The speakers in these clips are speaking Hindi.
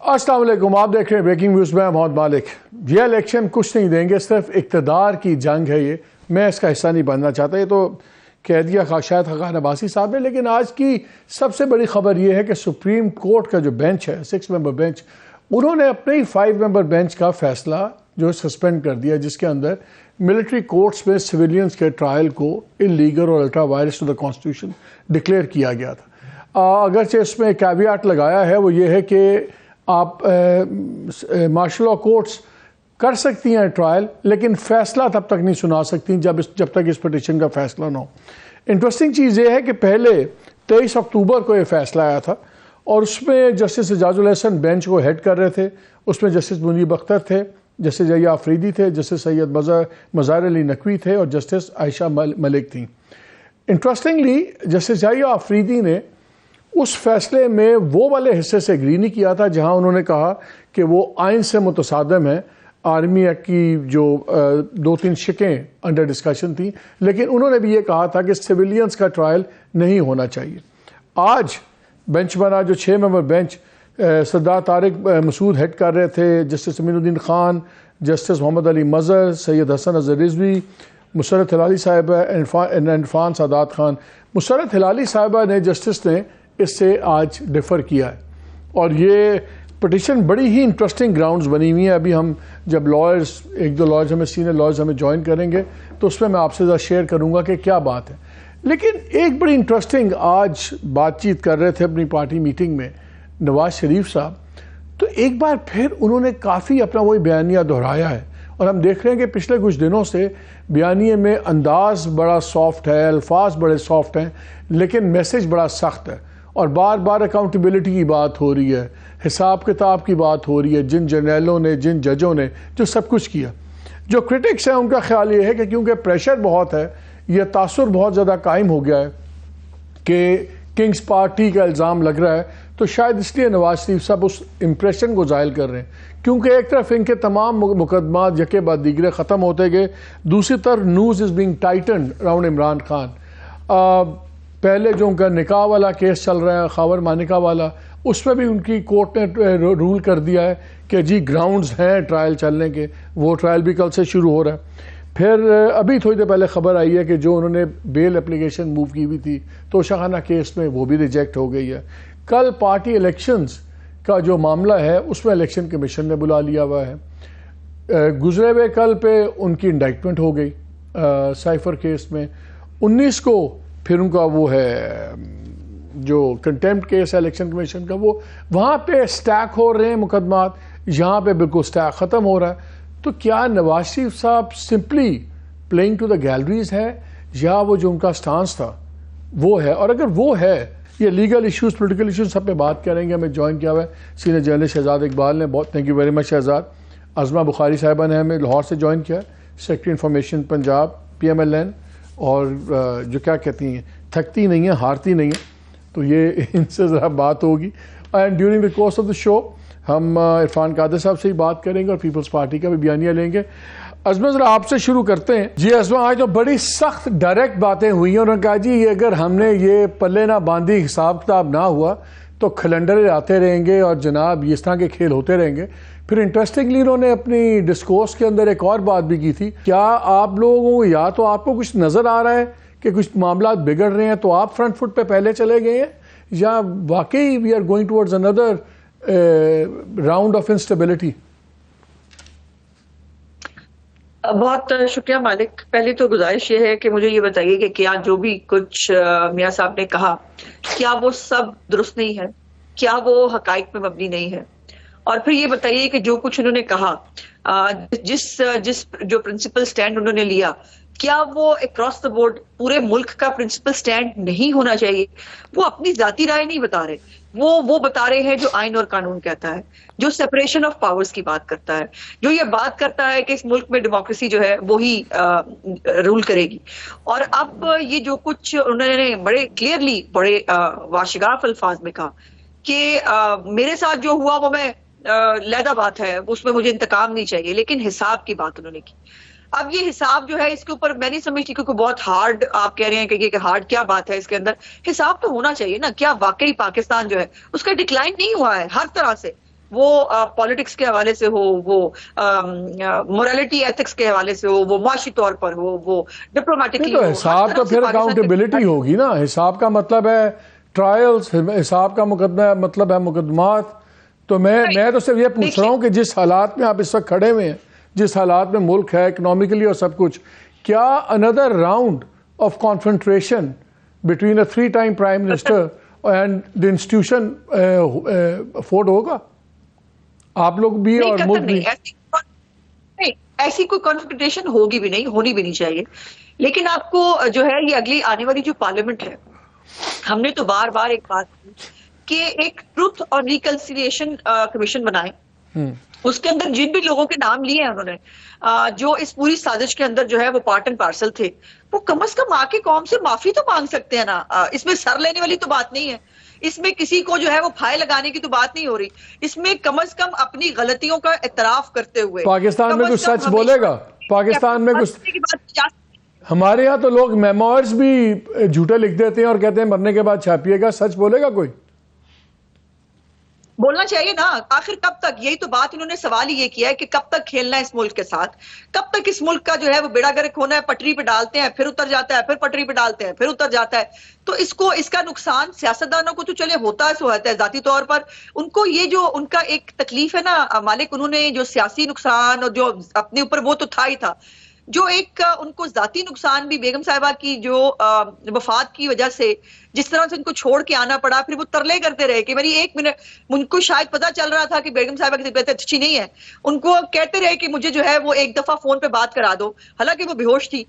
अस्सलाम वालेकुम, आप देख रहे हैं ब्रेकिंग न्यूज़ में मोहम्मद मालिक। ये इलेक्शन कुछ नहीं देंगे, सिर्फ इक़्तिदार की जंग है। ये मैं इसका हिस्सा नहीं बनना चाहता। ये तो कह दिया शायद खान अब्बासी साहब ने। लेकिन आज की सबसे बड़ी खबर ये है कि सुप्रीम कोर्ट का जो बेंच है, 6 मेंबर बेंच, उन्होंने अपने ही 5 मेंबर बेंच का फैसला जो सस्पेंड कर दिया, जिसके अंदर मिलिट्री कोर्ट्स में सिविलियंस के ट्रायल को इलीगल और ultra vires to the constitution declare किया गया था। अगरचे इसमें कैवियाट लगाया है, वो ये है कि आप मार्शल लॉ कोर्ट्स कर सकती हैं ट्रायल, लेकिन फैसला तब तक नहीं सुना सकती जब तक इस पिटिशन का फैसला ना हो। इंटरेस्टिंग चीज़ ये है कि पहले 23 अक्टूबर को ये फैसला आया था और उसमें जस्टिस एजाजुल हसन बेंच को हेड कर रहे थे। उसमें जस्टिस मुनीब अख्तर थे, जस्टिस जया आफरीदी थे, जस्टिस सैयद मज़ार अली नकवी थे और जस्टिस आयशा मलिक थी। इंटरेस्टिंगली जस्टिस जया आफरीदी ने उस फैसले में वो वाले हिस्से से एग्री नहीं किया था जहां उन्होंने कहा कि वो आइन से मुतसादम है। आर्मी एक्ट की जो 2-3 शिकें अंडर डिस्कशन थी, लेकिन उन्होंने भी ये कहा था कि सिविलियंस का ट्रायल नहीं होना चाहिए। आज बेंच बना जो 6 मेंबर बेंच, सरदार तारिक मसूद हेड कर रहे थे, जस्टिस अमीनुद्दीन खान, जस्टिस मोहम्मद अली मज़हर, सैयद हसन अज़हर रिजवी, मुसरत हिलाली साहिबा, इरफान सादात खान। मुसरत हिलाली साहिबा ने जस्टिस ने इससे आज डिफ़र किया है और ये पिटिशन बड़ी ही इंटरेस्टिंग ग्राउंड्स बनी हुई हैं। अभी हम जब लॉयर्स, 1-2 लॉयर्स हमें, सीनियर लॉयर्स हमें ज्वाइन करेंगे तो उसमें मैं आपसे ज़रा शेयर करूँगा कि क्या बात है। लेकिन एक बड़ी इंटरेस्टिंग आज बातचीत कर रहे थे अपनी पार्टी मीटिंग में नवाज शरीफ साहब, तो एक बार फिर उन्होंने काफ़ी अपना वही बयानिया दोहराया है और हम देख रहे हैं कि पिछले कुछ दिनों से बयानिए में अंदाज बड़ा सॉफ्ट है, अल्फाज बड़े सॉफ्ट हैं, लेकिन मैसेज बड़ा सख्त है और बार बार अकाउंटेबिलिटी की बात हो रही है, हिसाब किताब की बात हो रही है, जिन जर्नलों ने, जिन जजों ने जो सब कुछ किया। जो क्रिटिक्स हैं उनका ख्याल ये है कि क्योंकि प्रेशर बहुत है, यह तासुर बहुत ज़्यादा कायम हो गया है कि किंग्स पार्टी का इल्ज़ाम लग रहा है, तो शायद इसलिए नवाज शरीफ साहब उस इम्प्रेशन को ज़ाहिर कर रहे हैं। क्योंकि एक तरफ इनके तमाम मुकदमात यके बाद दीगरे ख़त्म होते गए, दूसरी तरफ news is being tightened around Imran Khan. पहले जो उनका निकाह वाला केस चल रहा है, खावर मानिका वाला, उसमें भी उनकी कोर्ट ने रूल कर दिया है कि जी ग्राउंड्स हैं ट्रायल चलने के, वो ट्रायल भी कल से शुरू हो रहा है। फिर अभी थोड़ी देर पहले खबर आई है कि जो उन्होंने बेल एप्लीकेशन मूव की हुई थी तोशाखाना केस में, वो भी रिजेक्ट हो गई है। कल पार्टी इलेक्शंस का जो मामला है उसमें इलेक्शन कमीशन ने बुला लिया हुआ है। गुजरे हुए कल पे उनकी इंडाइटमेंट हो गई साइफर केस में। 19 को फिर उनका वो है जो कंटेम्प्ट केस है इलेक्शन कमीशन का, वो वहाँ पे स्टैक हो रहे हैं मुकदमात, यहाँ पे बिल्कुल स्टैक ख़त्म हो रहा है। तो क्या Nawaz Sharif sahab simply playing to the galleries है या वो जो उनका स्टांस था वो है? और अगर वो है, ये लीगल इश्यूज़, पॉलिटिकल इश्यूज़ सब पे बात करेंगे। हमें ज्वाइन किया हुआ है सीनियर जर्नलिस्ट शहजाद इकबाल ने, बहुत thank you very much Shahzad. Azma Bukhari sahiba ने हमें लाहौर से ज्वाइन किया, सेक्रेटरी इन्फॉर्मेशन पंजाब PMLN, और जो क्या कहती हैं, थकती नहीं है, हारती नहीं है, तो ये इनसे ज़रा बात होगी। And during the course of the show हम इरफान कादर साहब से ही बात करेंगे और पीपल्स पार्टी का भी बयानिया लेंगे। अज़मा ज़रा आपसे शुरू करते हैं। जी अज़मा, आज तो बड़ी सख्त डायरेक्ट बातें हुई हैं। उन्होंने कहा जी ये अगर हमने ये पल्ले ना बांधी, हिसाब किताब ना हुआ तो खलंडरे आते रहेंगे और जनाब इस तरह के खेल होते रहेंगे। फिर इंटरेस्टिंगली उन्होंने अपनी डिस्कोर्स के अंदर एक और बात भी की थी, क्या आप लोगों को, या तो आपको कुछ नज़र आ रहा है कि कुछ मामला बिगड़ रहे हैं तो आप फ्रंट फुट पे पहले चले गए हैं, या वाकई we are going towards another round of instability? बहुत शुक्रिया मालिक। पहले तो गुजारिश ये है कि मुझे ये बताइए कि क्या जो भी कुछ मियां साहब ने कहा, क्या वो सब दुरुस्त नहीं है? क्या वो हकाइक पे मबनी नहीं है? और फिर ये बताइए कि जो कुछ उन्होंने कहा, जिस जो प्रिंसिपल स्टैंड उन्होंने लिया, क्या वो अक्रॉस द बोर्ड पूरे मुल्क का प्रिंसिपल स्टैंड नहीं होना चाहिए? वो अपनी जाती राय नहीं बता रहे, वो बता रहे हैं जो आइन और कानून कहता है, जो सेपरेशन ऑफ पावर्स की बात करता है, जो ये बात करता है कि इस मुल्क में डेमोक्रेसी जो है वो ही रूल करेगी। और अब ये जो कुछ उन्होंने बड़े क्लियरली, बड़े वाशिगाफ अल्फाज में कहा कि मेरे साथ जो हुआ वो मैं लैदा बात है, उसमें मुझे इंतकाम नहीं चाहिए, लेकिन हिसाब की बात उन्होंने की। अब ये हिसाब जो है, इसके ऊपर मैं नहीं समझती, क्योंकि बहुत हार्ड आप कह रहे हैं कि हार्ड क्या बात है, इसके अंदर हिसाब तो होना चाहिए ना। क्या वाकई पाकिस्तान जो है उसका डिक्लाइन नहीं हुआ है हर तरह से? वो पॉलिटिक्स के हवाले से हो, वो मोरालिटी एथिक्स के हवाले से हो, वो माशी तौर पर हो, वो डिप्लोमेटिकली तो हो, हिसाब तो फिर अकाउंटेबिलिटी होगी ना। हिसाब का मतलब है ट्रायल्स, हिसाब का मुकदमा मतलब है मुकदमात। तो मैं तो सिर्फ ये पूछ रहा हूँ कि जिस हालात में आप इस वक्त खड़े हुए हैं, जिस हालात में मुल्क है इकोनॉमिकली और सब कुछ, क्या another round of confrontation between a 3 time prime minister and the institution afford होगा? आप लोग भी और मुल्क भी? नहीं, ऐसी कोई कॉन्फ्रंटेशन होगी भी नहीं, होनी भी नहीं चाहिए। लेकिन आपको जो है ये अगली आने वाली जो पार्लियामेंट है, हमने तो बार बार एक बात की कि एक ट्रुथ और रिकंसिलिएशन कमीशन बनाए। उसके अंदर जिन भी लोगों के नाम लिए हैं उन्होंने, जो इस पूरी साजिश के अंदर जो है वो पार्ट एंड पार्सल थे, वो कम से कम आके कौम से माफी तो मांग सकते हैं ना। इसमें सर लेने वाली तो बात नहीं है, इसमें किसी को जो है वो फाय लगाने की तो बात नहीं हो रही। इसमें कम से कम अपनी गलतियों का इतराफ करते हुए पाकिस्तान में कुछ सच बोलेगा? पाकिस्तान में कुछ? हमारे यहाँ तो लोग मेमोइर्स भी झूठे लिख देते हैं और कहते हैं मरने के बाद छापिएगा। सच बोलेगा कोई? बोलना चाहिए ना। आखिर कब तक, यही तो बात इन्होंने सवाल ही ये किया है कि कब तक खेलना है इस मुल्क के साथ, कब तक इस मुल्क का जो है वो बेड़ा गर्क होना है। पटरी पे डालते हैं फिर उतर जाता है, फिर पटरी पे डालते हैं फिर उतर जाता है। तो इसका नुकसान सियासतदानों को तो चले होता है, सो होता है जाती तौर पर। उनको ये जो उनका एक तकलीफ है ना मालिक, उन्होंने जो सियासी नुकसान और जो अपने ऊपर, वो तो था ही था, जो एक उनको जाती नुकसान भी बेगम साहिबा की जो वफात की वजह से जिस तरह से उनको छोड़ के आना पड़ा, फिर वो तरले करते रहे कि मेरी 1 मिनट, उनको शायद पता चल रहा था कि बेगम साहिबा की तबीयत अच्छी नहीं है, उनको कहते रहे कि मुझे जो है वो एक दफा फोन पे बात करा दो, हालांकि वो बेहोश थी,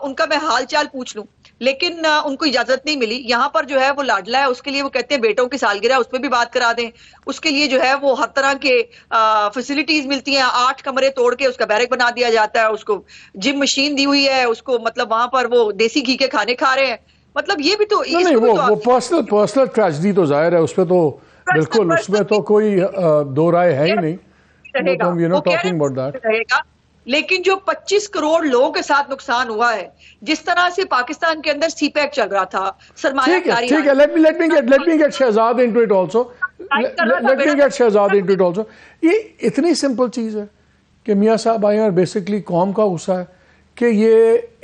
उनका मैं हाल चाल पूछ लूं, लेकिन उनको इजाजत नहीं मिली। यहाँ पर जो है वो लाडला है, उसके लिए वो कहते हैं बेटों की सालगिरह उस पर भी बात करा दें, उसके लिए जो है वो हर तरह के फैसिलिटीज मिलती हैं, 8 कमरे तोड़ के उसका बैरक बना दिया जाता है, उसको जिम मशीन दी हुई है, उसको मतलब वहां पर वो देसी घी के खाने खा रहे हैं। मतलब ये भी तो नहीं, वो पर्सनल ट्रेजेडी तो जाहिर है, उसपे तो बिल्कुल, उसमें तो कोई दो राय है ही नहीं। रहेगा। लेकिन जो 25 करोड़ लोगों के साथ नुकसान हुआ है, जिस तरह से पाकिस्तान के अंदर सीपैक चल रहा था, सरमायाकारी, ठीक है, let me get Shahzad into it also. Let me get Shahzad into it also. ये इतनी सिंपल चीज है कि मियाँ साहब आए और बेसिकली कौम का गुस्सा है कि ये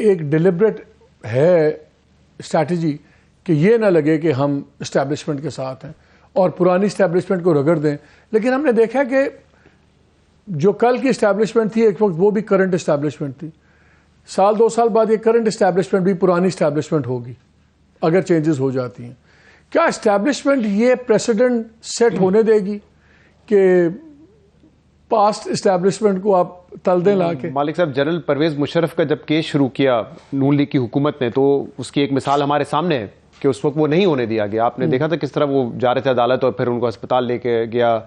एक डिलिबरेट है स्ट्रैटेजी कि ये ना लगे कि हम इस्टेब्लिशमेंट के साथ हैं और पुरानी इस्टेब्लिशमेंट को रगड़ दें। लेकिन हमने देखा कि जो कल की इस्टेब्लिशमेंट थी एक वक्त वो भी करंट इस्टेब्लिशमेंट थी। 1-2 साल बाद ये करंट इस्टेब्लिशमेंट भी पुरानी इस्टेब्लिशमेंट होगी अगर चेंजेस हो जाती हैं। क्या इस्टेब्लिशमेंट ये प्रेसिडेंट सेट होने देगी कि पास्ट इस्टेब्लिशमेंट को आप तल दें ला के? मालिक साहब, जनरल परवेज मुशर्रफ का जब केस शुरू किया नून लीग की हुकूमत ने, तो उसकी एक मिसाल हमारे सामने है कि उस वक्त वो नहीं होने दिया गया। आपने देखा था किस तरह वो जा रहे थे अदालत और फिर उनको अस्पताल लेके गया,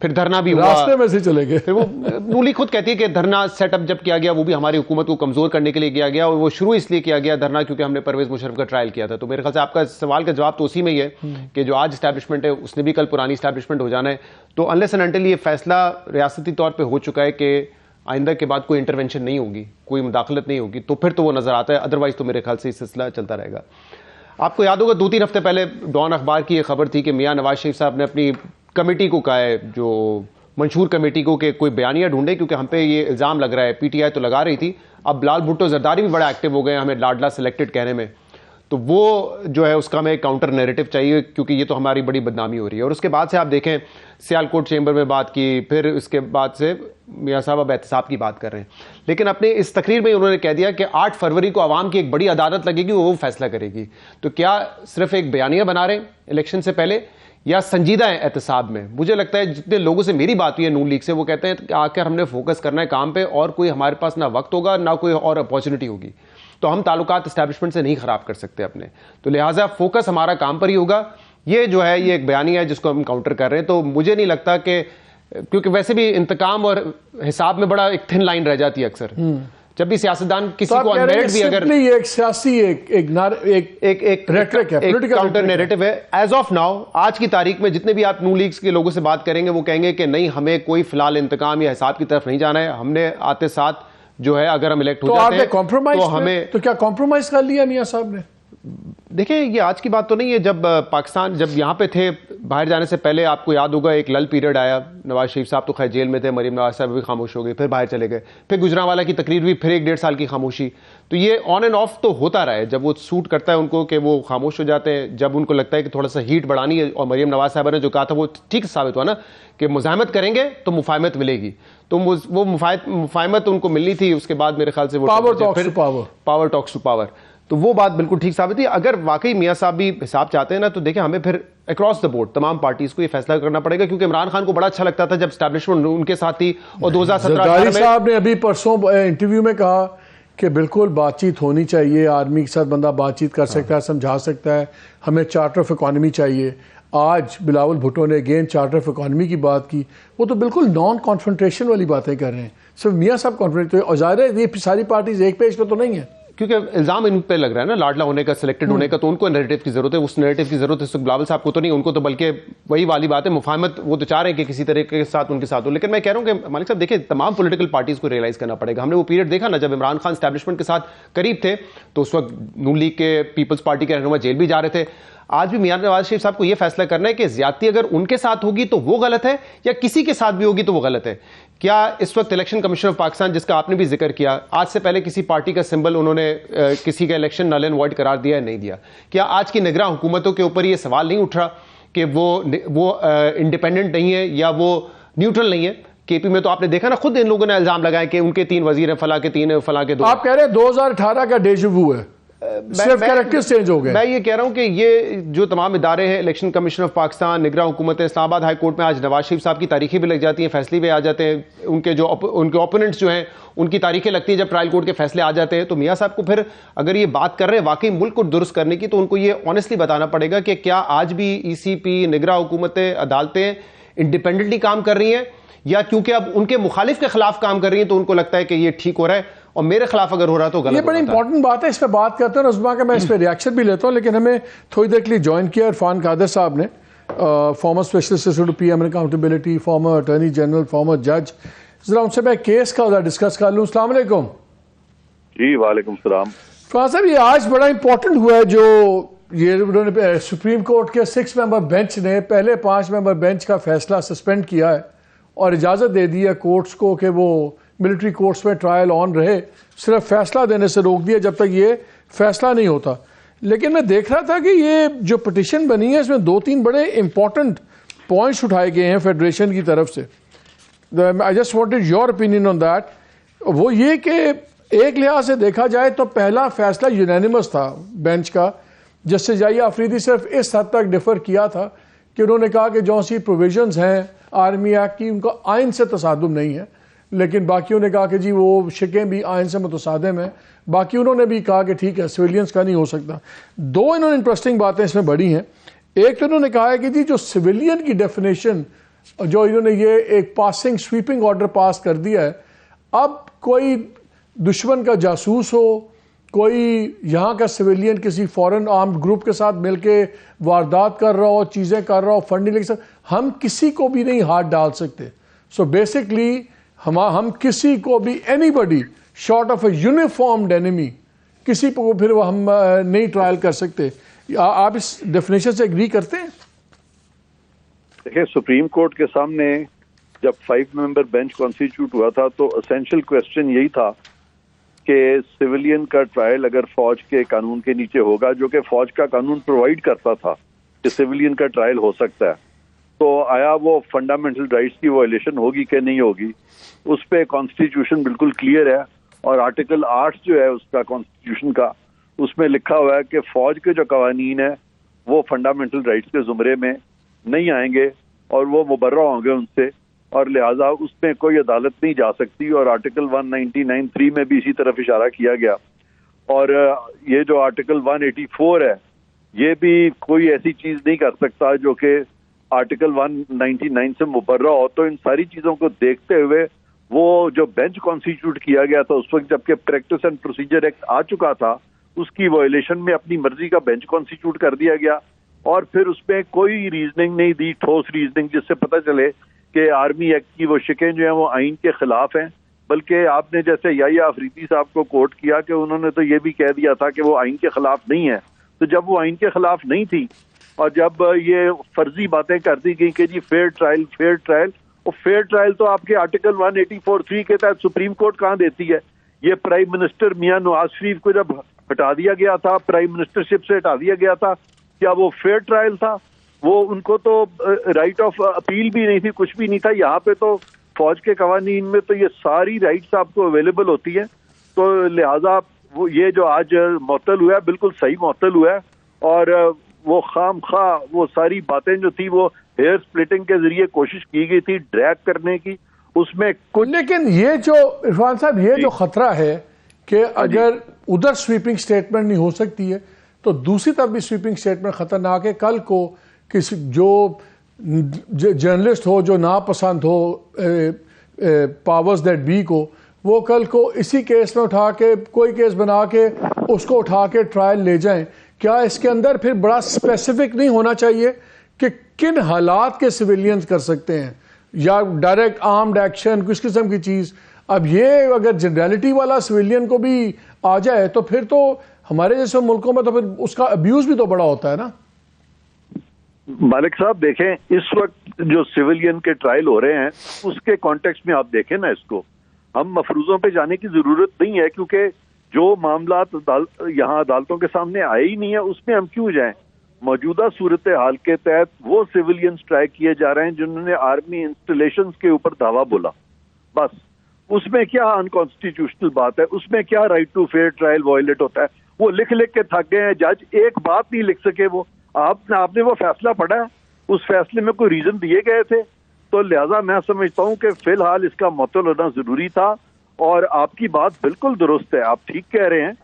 फिर धरना भी हुआ, रास्ते में से चले गए। फिर वो नून लीग खुद कहती है कि धरना सेटअप जब किया गया वो भी हमारी हुकूमत को कमजोर करने के लिए किया गया, और वो शुरू इसलिए किया गया धरना क्योंकि हमने परवेज मुशर्रफ का ट्रायल किया था। तो मेरे ख्याल से आपका सवाल का जवाब तो उसी में ही है कि जो आज इस्टेब्लिशमेंट है उसने भी कल पुरानी इस्टेब्लिशमेंट हो जाना है। तो अनलेस एंड अनटिल ये फैसला रियासती तौर पर हो चुका है कि आइंदा के बाद कोई इंटरवेंशन नहीं होगी, कोई मुदाखलत नहीं होगी, तो फिर तो वो नजर आता है। अदरवाइज तो मेरे ख्याल से ये सिलसिला चलता रहेगा। आपको याद होगा 2-3 हफ्ते पहले डॉन अखबार की ये खबर थी कि मियां नवाज शरीफ साहब ने अपनी कमेटी को कहा है, जो मंशूर कमेटी को, कि कोई बयानिया ढूंढे क्योंकि हम पे ये इल्ज़ाम लग रहा है। पीटीआई तो लगा रही थी, अब बिलावल भुट्टो जरदारी भी बड़ा एक्टिव हो गए हमें लाडला सिलेक्टेड कहने में। तो वो जो है उसका हमें काउंटर नैरेटिव चाहिए क्योंकि ये तो हमारी बड़ी बदनामी हो रही है। और उसके बाद से आप देखें सियालकोट चेंबर में बात की, फिर इसके बाद से मियाँ साहब अब एहतसाब की बात कर रहे हैं। लेकिन अपने इस तकरीर में उन्होंने कह दिया कि 8 फरवरी को आवाम की एक बड़ी अदालत लगेगी, वो फैसला करेगी। तो क्या सिर्फ एक बयानिया बना रहे हैं इलेक्शन से पहले या संजीदा है एहतसाब में? मुझे लगता है जितने लोगों से मेरी बात हुई है नून लीग से, वो कहते हैं कि आकर हमने फोकस करना है काम पे, और कोई हमारे पास ना वक्त होगा ना कोई और अपॉर्चुनिटी होगी, तो हम ताल्लुकात एस्टैब्लिशमेंट से नहीं खराब कर सकते अपने, तो लिहाजा फोकस हमारा काम पर ही होगा। ये जो है ये एक बयानिया है जिसको हम काउंटर कर रहे हैं। तो मुझे नहीं लगता कि, क्योंकि वैसे भी इंतकाम और हिसाब में बड़ा एक थिन लाइन रह जाती है अक्सर, जब भी सियासतदान किसी को अनमेरिट भी अगर एक सियासी एक काउंटर नैरेटिव है। एज ऑफ नाउ आज की तारीख में जितने भी आप नून लीग के लोगों से बात करेंगे वो कहेंगे कि नहीं, हमें कोई फिलहाल इंतकाम या हिसाब की तरफ नहीं जाना है, हमने आते साथ जो है अगर हम इलेक्ट हो जाते हैं तो हमें, तो क्या कॉम्प्रोमाइज कर लिया मियां साहब ने? देखिए, ये आज की बात तो नहीं है। जब पाकिस्तान जब यहाँ पे थे, बाहर जाने से पहले आपको याद होगा एक लल पीरियड आया। नवाज शरीफ साहब तो खैर जेल में थे, मरीम नवाज साहब भी खामोश हो गए, फिर बाहर चले गए, फिर गुजरांवाला की तकरीर हुई, फिर 1-1.5 साल की खामोशी। तो ये ऑन एंड ऑफ तो होता रहा है। जब वो सूट करता है उनको कि वो खामोश हो जाते हैं, जब उनको लगता है कि थोड़ा सा हीट बढ़ानी है, और मरीम नवाज साहब ने जो कहा था वो ठीक साबित हुआ ना कि मुज़ाहमत करेंगे तो मुफाहमत मिलेगी। तो वो मुफाहमत उनको मिलनी थी। उसके बाद मेरे ख्याल से वो पावर टॉक्स टू पावर, तो वो बात बिल्कुल ठीक साबित हुई। अगर वाकई मियां साहब भी हिसाब चाहते हैं ना, तो देखें हमें फिर अक्रॉस द बोर्ड तमाम पार्टीज को ये फैसला करना पड़ेगा, क्योंकि इमरान खान को बड़ा अच्छा लगता था जब एस्टैब्लिशमेंट उनके साथ थी। और 2017 में साहब ने अभी परसों इंटरव्यू में कहा कि बिल्कुल बातचीत होनी चाहिए, आर्मी के साथ बंदा बातचीत कर सकता है, समझा सकता है, हमें चार्टर ऑफ इकॉनमी चाहिए। आज बिलावल भुट्टो ने अगेन चार्टर ऑफ इकॉनमी की बात की। वो तो बिल्कुल नॉन कॉन्फ्रंटेशन वाली बातें कर रहे हैं। सिर्फ मियां साहब कॉन्फ्रेंट, तो ज़ाहिर है ये सारी पार्टीज एक पेज पे तो नहीं है, क्योंकि इल्जाम इन पे लग रहा है ना लाडला होने का, सिलेक्टेड होने का। तो उनको नैरेटिव की जरूरत है, उस नैरेटिव की जरूरत है बिलावल साहब को तो नहीं। उनको तो बल्कि वही वाली बात है, मुफाहमत वो तो चाह रहे हैं कि किसी तरीके के साथ उनके साथ हो। लेकिन मैं कह रहा हूं कि मालिक साहब देखिए, तमाम पॉलिटिकल पार्टीज को रियलाइज करना पड़ेगा। हमने वो पीरियड देखा ना जब इमरान खान एस्टैब्लिशमेंट के साथ करीब थे, तो उस वक्त नून लीग के, पीपल्स पार्टी के रहनुमा जेल भी जा रहे थे। आज भी मियां नवाज शरीफ साहब को यह फैसला करना है कि ज्यादती अगर उनके साथ होगी तो वो गलत है, या किसी के साथ भी होगी तो वो गलत है। क्या इस वक्त इलेक्शन कमीशन ऑफ पाकिस्तान, जिसका आपने भी जिक्र किया, आज से पहले किसी पार्टी का सिंबल उन्होंने किसी का इलेक्शन नल एंड वॉइड करार दिया है? नहीं दिया। क्या आज की निगरान हुकूमतों के ऊपर यह सवाल नहीं उठ रहा कि वो इंडिपेंडेंट नहीं है या वो न्यूट्रल नहीं है? केपी में तो आपने देखा ना, खुद इन लोगों ने इल्जाम लगाया कि उनके 3 वजीर हैं, फला के 3 हैं, फला के 2। आप कह रहे हैं 2018 का डेजवू है, सिर्फ कैरेक्टर्स चेंज हो गए। मैं ये कह रहा हूं कि ये जो तमाम इदारे हैं, इलेक्शन कमीशन ऑफ पाकिस्तान, निगरान हुकूमत, इस्लामाबाद हाई कोर्ट में आज नवाज शरीफ साहब की तारीखें भी लग जाती हैं, फैसले भी आ जाते हैं। उनके ओपोनेंट्स जो हैं उनकी तारीखें लगती हैं जब ट्रायल कोर्ट के फैसले आ जाते हैं। तो मियां साहब को फिर अगर ये बात कर रहे हैं वाकई मुल्क को दुरुस्त करने की, तो उनको ये ऑनेस्टली बताना पड़ेगा कि क्या आज भी ECP, निगरान हुकूमतें, अदालतें इंडिपेंडेंटली काम कर रही हैं, या क्योंकि अब उनके मुखालिफ के खिलाफ काम कर रही हैं तो उनको लगता है कि ये ठीक हो रहा है और मेरे खिलाफ अगर हो रहा है तो गलत। ये बड़ी इंपॉर्टेंट बात है, इस पर बात करते हैं उस्मा का, मैं इस पर रिएक्शन भी लेता हूँ। लेकिन हमें थोड़ी देर के लिए ज्वाइन किया इरफान कादर साहब ने, farmer specialist PM accountability, farmer attorney general, farmer जज। जरा उनसे मैं केस का डिस्कस कर लूँ। अस्सलाम वालेकुम। जी वालेकुम सलाम। इरफान साहब, ये आज बड़ा इंपॉर्टेंट हुआ है जो ये उन्होंने सुप्रीम कोर्ट के 6 मेंबर बेंच ने पहले 5 मेंबर बेंच का फैसला सस्पेंड किया है और इजाज़त दे दी है कोर्ट्स को कि वो मिलिट्री कोर्ट्स में ट्रायल ऑन रहे, सिर्फ फैसला देने से रोक दिया जब तक ये फैसला नहीं होता। लेकिन मैं देख रहा था कि ये जो पिटिशन बनी है इसमें 2-3 बड़े इंपॉर्टेंट पॉइंट्स उठाए गए हैं फेडरेशन की तरफ से। I just wanted your opinion on that. वो ये कि एक लिहाज से देखा जाए तो पहला फैसला यूनानिमस था बेंच का। जस्टिस जाहिया अफरीदी सिर्फ इस हद तक डिफर किया था कि उन्होंने कहा कि जो सी प्रोविजंस हैं आर्मी एक्ट की उनका आइन से तसादुम नहीं है, लेकिन बाकियों ने कहा कि जी वो शिकें भी आइन से मुतसादिम हैं। बाकी उन्होंने भी कहा कि ठीक है सिविलियंस का नहीं हो सकता। 2 इन्होंने इंटरेस्टिंग बातें इसमें बड़ी हैं। एक तो इन्होंने कहा है कि जी जो सिविलियन की डेफिनेशन जो इन्होंने ये एक पासिंग स्वीपिंग ऑर्डर पास कर दिया है, अब कोई दुश्मन का जासूस हो, कोई यहाँ का सिविलियन किसी फॉरेन आर्म्ड ग्रुप के साथ मिलके वारदात कर रहा हो, चीज़ें कर रहा हो, फंडिंग के साथ, हम किसी को भी नहीं हाथ डाल सकते। सो बेसिकली हम किसी को भी anybody short of a uniformed enemy किसी को फिर वो हम नहीं ट्रायल कर सकते। आप इस डेफिनेशन से एग्री करते हैं? देखिए, सुप्रीम कोर्ट के सामने जब 5 मेंबर बेंच कॉन्स्टिट्यूट हुआ था तो एसेंशियल क्वेश्चन यही था कि सिविलियन का ट्रायल अगर फौज के कानून के नीचे होगा, जो कि फौज का कानून प्रोवाइड करता था कि सिविलियन का ट्रायल हो सकता है, तो आया वो फंडामेंटल राइट्स की वायलेशन होगी कि नहीं होगी? उस पे कॉन्स्टिट्यूशन बिल्कुल क्लियर है और आर्टिकल 8 जो है उसका कॉन्स्टिट्यूशन का, उसमें लिखा हुआ है कि फौज के जो कवानीन है वो फंडामेंटल राइट्स के जुमरे में नहीं आएंगे और वो मुबर्रा होंगे उनसे, और लिहाजा उसमें कोई अदालत नहीं जा सकती। और आर्टिकल 199(3) में भी इसी तरफ इशारा किया गया। और ये जो आर्टिकल 184 है, ये भी कोई ऐसी चीज नहीं कर सकता जो कि आर्टिकल 199 से मुबर्रा हो। तो इन सारी चीजों को देखते हुए वो जो बेंच कॉन्स्टिट्यूट किया गया था उस वक्त, जबकि प्रैक्टिस एंड प्रोसीजर एक्ट आ चुका था, उसकी वायलेशन में अपनी मर्जी का बेंच कॉन्स्टिट्यूट कर दिया गया और फिर उसमें कोई रीजनिंग नहीं दी, ठोस रीजनिंग, जिससे पता चले कि आर्मी एक्ट की वो शिकें जो हैं वो आइन के खिलाफ हैं। बल्कि आपने जैसे याहिया अफरीदी साहब को कोट किया कि उन्होंने तो ये भी कह दिया था कि वो आइन के खिलाफ नहीं है, तो जब वो आइन के खिलाफ नहीं थी और जब ये फर्जी बातें कर दी गई कि जी फेयर ट्रायल, और फेयर ट्रायल तो आपके आर्टिकल 184(3) के तहत सुप्रीम कोर्ट कहाँ देती है? ये प्राइम मिनिस्टर मियां नवाज शरीफ को जब हटा दिया गया था, प्राइम मिनिस्टरशिप से हटा दिया गया था, क्या वो फेयर ट्रायल था? वो उनको तो राइट ऑफ अपील भी नहीं थी, कुछ भी नहीं था। यहाँ पे तो फौज के कवानीन में तो ये सारी राइट्स आपको अवेलेबल होती है। तो लिहाजा वो ये जो आज मुअत्तल हुआ है, बिल्कुल सही मुअत्तल हुआ है। और वो खामखा वो सारी बातें जो थी वो हेयर स्प्लिटिंग के जरिए कोशिश की गई थी ड्रैग करने की, उसमें कुछ। लेकिन ये जो इरफान साहब, ये जो खतरा है कि अगर उधर स्वीपिंग स्टेटमेंट नहीं हो सकती है तो दूसरी तरफ भी स्वीपिंग स्टेटमेंट खतरनाक है। कल को किसी जो जर्नलिस्ट हो, जो नापसंद हो पावर्स दैट बी को, वो कल को इसी केस में उठा के कोई केस बना के उसको उठा के ट्रायल ले जाएं। क्या इसके अंदर फिर बड़ा स्पेसिफिक नहीं होना चाहिए कि किन हालात के सिविलियंस कर सकते हैं, या डायरेक्ट आर्म्ड एक्शन, किस किस्म की चीज़? अब ये अगर जनरलिटी वाला सिविलियन को भी आ जाए तो फिर तो हमारे जैसे मुल्कों में तो फिर उसका अब्यूज भी तो बड़ा होता है ना। मालिक साहब देखें, इस वक्त जो सिविलियन के ट्रायल हो रहे हैं उसके कॉन्टेक्स्ट में आप देखें ना, इसको हम मफरूजों पे जाने की जरूरत नहीं है, क्योंकि जो मामला यहाँ अदालतों के सामने आए ही नहीं है उसमें हम क्यों जाएं। मौजूदा सूरत हाल के तहत वो सिविलियंस ट्राई किए जा रहे हैं जिन्होंने आर्मी इंस्टॉलेशंस के ऊपर दावा बोला, बस। उसमें क्या अनकॉन्स्टिट्यूशनल बात है? उसमें क्या right to fair trial violate होता है? वो लिख लिख के थक गए हैं, जज एक बात नहीं लिख सके। वो आपने वो फैसला पढ़ा, उस फैसले में कोई रीजन दिए गए थे? तो लिहाजा मैं समझता हूं कि फिलहाल इसका मुअत्तल होना जरूरी था। और आपकी बात बिल्कुल दुरुस्त है, आप ठीक कह रहे हैं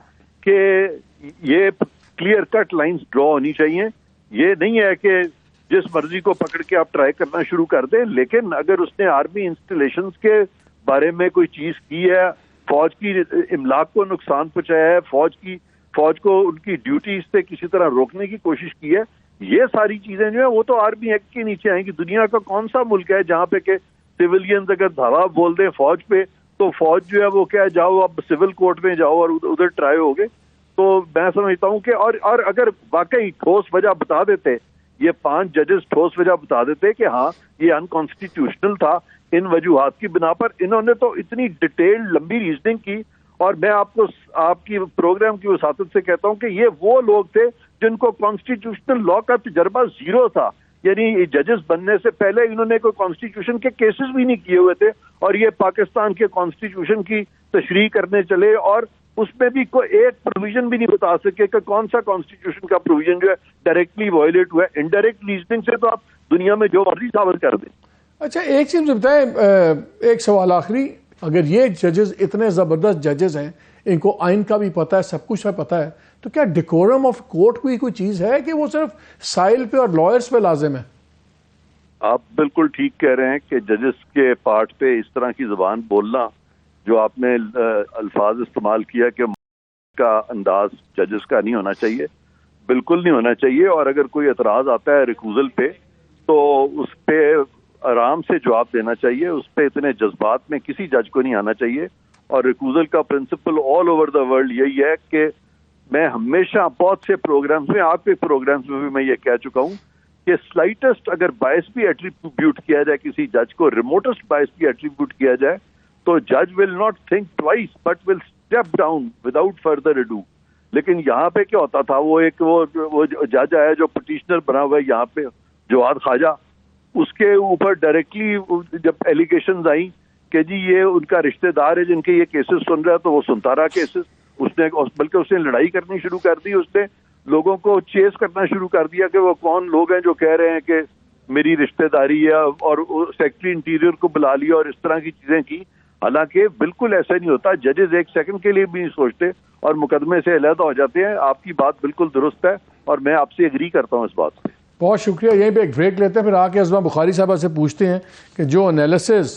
कि ये क्लियर कट लाइंस ड्रॉ होनी चाहिए। ये नहीं है कि जिस मर्जी को पकड़ के आप ट्राई करना शुरू कर दें, लेकिन अगर उसने आर्मी इंस्टॉलेशंस के बारे में कोई चीज की है, फौज की इमलाक को नुकसान पहुंचाया है, फौज को उनकी ड्यूटी से किसी तरह रोकने की कोशिश की है, ये सारी चीजें जो है वो तो आर्मी एक्ट के नीचे आएंगी। दुनिया का कौन सा मुल्क है जहां पे के सिविलियंस अगर धावा बोल दें फौज पे तो फौज जो है वो क्या, जाओ अब सिविल कोर्ट में जाओ और उधर ट्राई होगे। तो मैं समझता हूं कि और अगर वाकई ठोस वजह बता देते, ये 5 जजेस ठोस वजह बता देते कि हाँ ये अनकॉन्स्टिट्यूशनल था इन वजूहात की बिना पर, इन्होंने तो इतनी डिटेल्ड लंबी रीजनिंग की। और मैं आपको आपकी प्रोग्राम की वसातत से कहता हूं कि ये वो लोग थे जिनको कॉन्स्टिट्यूशनल लॉ का तजर्बा जीरो था, यानी जजेस बनने से पहले इन्होंने कोई कॉन्स्टिट्यूशन के केसेस भी नहीं किए हुए थे, और ये पाकिस्तान के कॉन्स्टिट्यूशन की तशरीह करने चले और उसमें भी कोई एक प्रोविजन भी नहीं बता सके कि कौन सा कॉन्स्टिट्यूशन का प्रोविजन जो है डायरेक्टली वायलेट हुआ है। इनडायरेक्ट रीजनिंग से तो आप दुनिया में जो मर्जी साबित कर दें। अच्छा, एक चीज बताएं, एक सवाल आखिरी, अगर ये जजेस इतने जबरदस्त जजेस हैं, इनको आइन का भी पता है, सब कुछ पता है, तो क्या डिकोरम ऑफ कोर्ट कोई चीज है कि वो सिर्फ साइल पे और लॉयर्स पे लाजिम है? आप बिल्कुल ठीक कह रहे हैं कि जजेस के पार्ट पे इस तरह की जुबान बोलना, जो आपने अल्फाज इस्तेमाल किया कि का अंदाज जजेस का नहीं होना चाहिए, बिल्कुल नहीं होना चाहिए। और अगर कोई एतराज आता है रिकूजल पे तो उस पे आराम से जवाब देना चाहिए, उस पे इतने जज्बात में किसी जज को नहीं आना चाहिए। और रिकूजल का principle all over the world यही है कि मैं हमेशा बहुत से प्रोग्राम्स में, आपके प्रोग्राम्स में भी मैं ये कह चुका हूँ कि स्लाइटेस्ट अगर बायस भी एट्रीब्यूट किया जाए किसी जज को, रिमोटेस्ट बायस भी एट्रीब्यूट किया जाए, तो जज will not think twice but will step down without further ado. लेकिन यहाँ पे क्या होता था, वो जज आया जो पिटिशनर बना हुआ है यहाँ पे, जवाद ख्वाजा, उसके ऊपर डायरेक्टली जब एलिगेशंस आई कि जी ये उनका रिश्तेदार है जिनके ये केसेस सुन रहा है, तो वो सुनता रहा केसेस, बल्कि उसने लड़ाई करनी शुरू कर दी, उसने लोगों को चेस करना शुरू कर दिया कि वो कौन लोग हैं जो कह रहे हैं कि मेरी रिश्तेदारी है, और सेक्रेटरी इंटीरियर को बुला लिया और इस तरह की चीजें की। हालांकि बिल्कुल ऐसा नहीं होता, जजेस एक सेकंड के लिए भी नहीं सोचते और मुकदमे से अलहदा हो जाते हैं। आपकी बात बिल्कुल दुरुस्त है और मैं आपसे एग्री करता हूँ इस बात से। बहुत शुक्रिया। यहीं पे एक ब्रेक लेते हैं, फिर आके अज़मा बुखारी साहबा से पूछते हैं कि जो एनालिसिस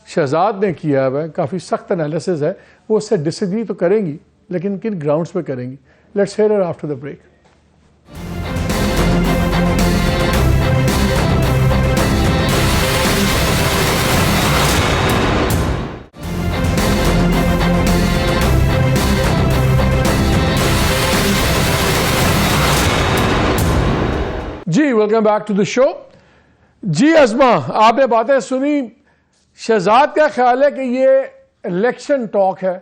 शहजाद ने किया है काफ़ी सख्त एनालिसिस है, वो उससे डिसएग्री तो करेंगी लेकिन किन ग्राउंड्स पे करेंगी। Let's hear her after the break. Welcome back to the show. जी अज़मा, आपने बातें सुनी। शहजाद का ख्याल है कि ये इलेक्शन टॉक है,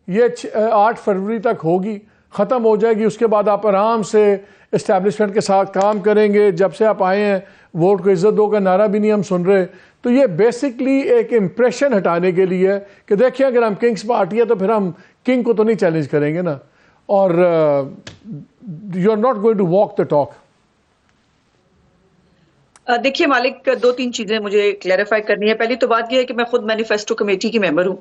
ये 8 फरवरी तक होगी, ख़त्म हो जाएगी, उसके बाद आप आराम से इस्टेब्लिशमेंट के साथ काम करेंगे। जब से आप आए हैं वोट को इज्जत दो का नारा भी नहीं हम सुन रहे। तो ये बेसिकली एक इम्प्रेशन हटाने के लिए है कि देखिए अगर हम किंग्स पार्टी है तो फिर हम किंग को तो नहीं चैलेंज करेंगे ना, और you are not going to walk the talk. देखिए मालिक, 2-3 चीजें मुझे क्लैरिफाई करनी है। पहली तो बात यह है कि मैं खुद मैनिफेस्टो कमेटी की मेंबर हूं